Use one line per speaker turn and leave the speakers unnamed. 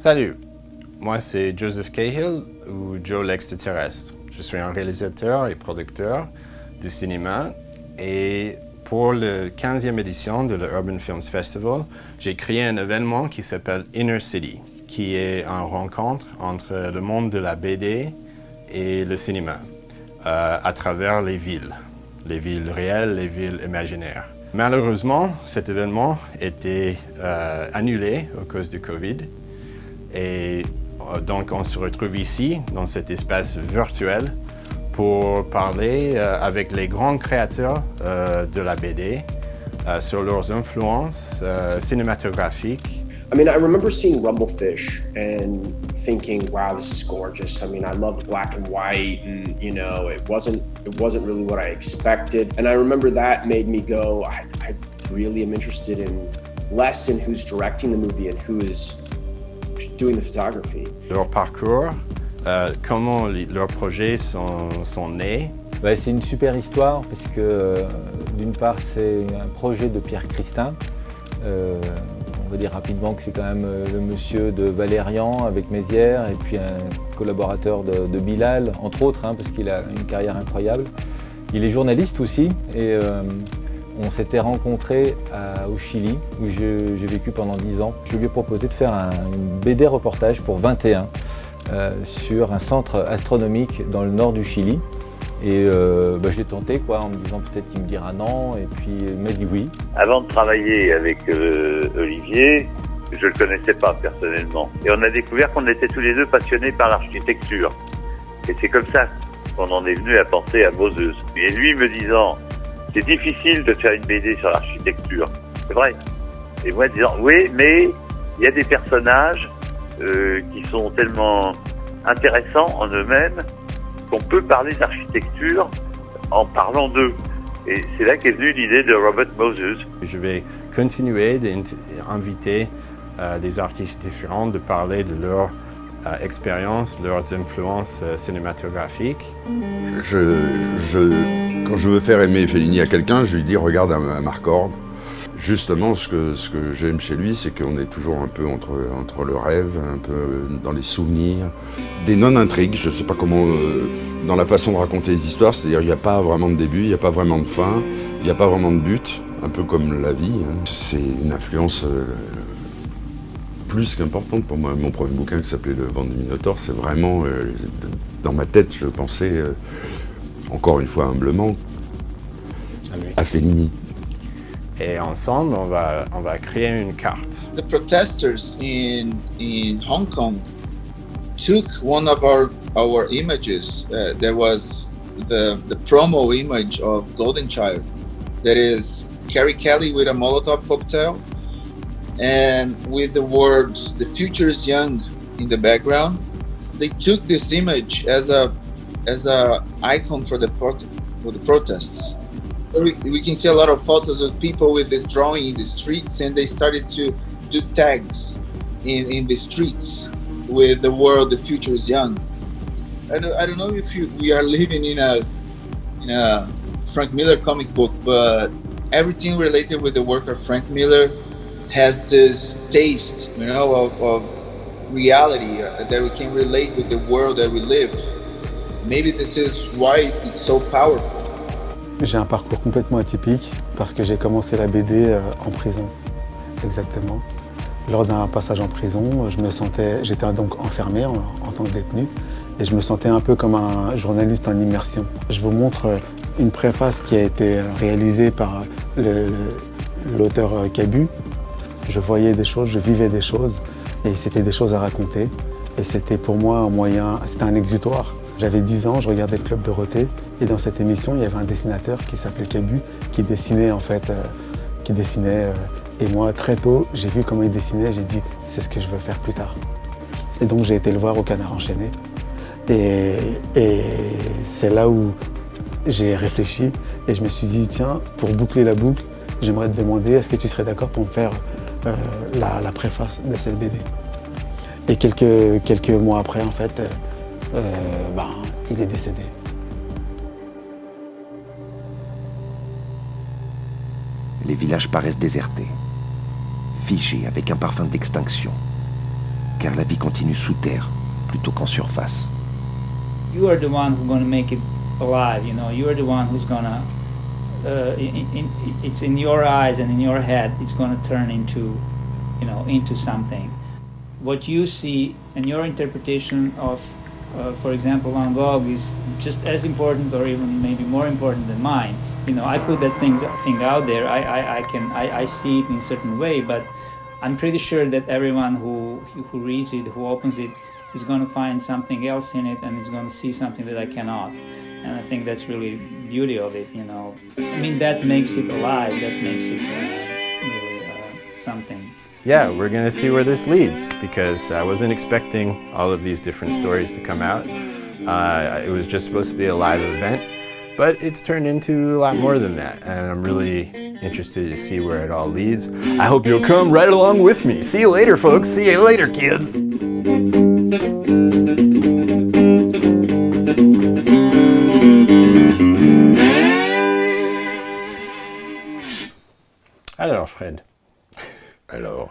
Salut, moi c'est Joseph Cahill ou Joe l'extraterrestre. Je suis un réalisateur et producteur de cinéma et pour la 15e édition de l'Urban Films Festival, j'ai créé un événement qui s'appelle Inner City, qui est une rencontre entre le monde de la BD et le cinéma, à travers les villes réelles, les villes imaginaires. Malheureusement, cet événement était annulé à cause du Covid. Et donc on se retrouve ici, dans cet espace virtuel, pour parler avec les grands créateurs de la BD sur leurs influences cinématographiques.
I mean, I remember seeing Rumblefish and thinking, wow, this is gorgeous. I mean, I love the black and white and, you know, it wasn't really what I expected. And I remember that made me go, I really am interested in less in who's directing the movie and who is doing the photography.
Leur parcours, comment leurs projets sont nés.
Ouais, c'est une super histoire parce que d'une part c'est un projet de Pierre Christin. On va dire rapidement que c'est quand même le monsieur de Valérian avec Mézières et puis un collaborateur de Bilal, entre autres, parce qu'il a une carrière incroyable. Il est journaliste aussi et on s'était rencontrés au Chili où j'ai vécu pendant 10 ans. Je lui ai proposé de faire une BD reportage pour 21 sur un centre astronomique dans le nord du Chili. Et je l'ai tenté en me disant peut-être qu'il me dira non, et puis il m'a dit oui.
Avant de travailler avec Olivier, je le connaissais pas personnellement. Et on a découvert qu'on était tous les deux passionnés par l'architecture. Et c'est comme ça qu'on en est venu à penser à Moses. Et lui me disant, c'est difficile de faire une BD sur l'architecture. C'est vrai. Et moi disant, oui, mais il y a des personnages qui sont tellement intéressants en eux-mêmes qu'on peut parler d'architecture en parlant d'eux. Et c'est là qu'est venue l'idée de Robert Moses.
Je vais continuer d'inviter des artistes différents, de parler de leur expérience, leurs influences cinématographiques.
Quand je veux faire aimer Fellini à quelqu'un, je lui dis regarde un Marcord. Justement, ce que j'aime chez lui, c'est qu'on est toujours un peu entre le rêve, un peu dans les souvenirs. Des non-intrigues, je ne sais pas comment, dans la façon de raconter les histoires, c'est-à-dire il n'y a pas vraiment de début, il n'y a pas vraiment de fin, il n'y a pas vraiment de but, un peu comme la vie. C'est une influence plus qu'importante pour moi. Mon premier bouquin qui s'appelait Le Vent du Minotaure, c'est vraiment, dans ma tête, je pensais, encore une fois humblement, à Fellini.
Et ensemble, on va créer une carte.
The protesters in Hong Kong took one of our images. There was the promo image of Golden Child. That is Carrie Kelly with a Molotov cocktail and with the words "The future is young" in the background. They took this image as a icon for the protests. We can see a lot of photos of people with this drawing in the streets, and they started to do tags in the streets with the word "The future is young." I don't know if we are living in a Frank Miller comic book, but everything related with the work of Frank Miller has this taste, of reality that we can relate with the world that we live. Maybe this is why it's so powerful.
J'ai un parcours complètement atypique parce que j'ai commencé la BD en prison, exactement. Lors d'un passage en prison, j'étais donc enfermé en tant que détenu et je me sentais un peu comme un journaliste en immersion. Je vous montre une préface qui a été réalisée par l'auteur Cabu. Je voyais des choses, je vivais des choses et c'était des choses à raconter. Et c'était pour moi c'était un exutoire. J'avais 10 ans, je regardais le Club Dorothée et dans cette émission, il y avait un dessinateur qui s'appelait Cabu qui dessinait et moi très tôt, j'ai vu comment il dessinait, j'ai dit c'est ce que je veux faire plus tard. Et donc j'ai été le voir au Canard Enchaîné et c'est là où j'ai réfléchi et je me suis dit tiens, pour boucler la boucle, j'aimerais te demander est-ce que tu serais d'accord pour me faire la préface de cette BD. Et quelques mois après en fait, il est décédé.
Les villages paraissent désertés, figés avec un parfum d'extinction. car la vie continue sous terre plutôt qu'en surface.
You are the one who's going to make it alive, you know. You are the one who's going to, it's in your eyes and in your head, it's going to turn into, you know, into something. What you see and your interpretation of, for example, Van Gogh is just as important or even maybe more important than mine. You know, I put that thing out there, I see it in a certain way, but I'm pretty sure that everyone who reads it, who opens it, is going to find something else in it and is going to see something that I cannot. And I think that's really the beauty of it, you know. I mean, that makes it alive, that makes it really something.
Yeah, we're going to see where this leads, because I wasn't expecting all of these different stories to come out. It was just supposed to be a live event, but it's turned into a lot more than that, and I'm really interested to see where it all leads. I hope you'll come right along with me. See you later, folks. See you later, kids. Alors, Fred.
Alors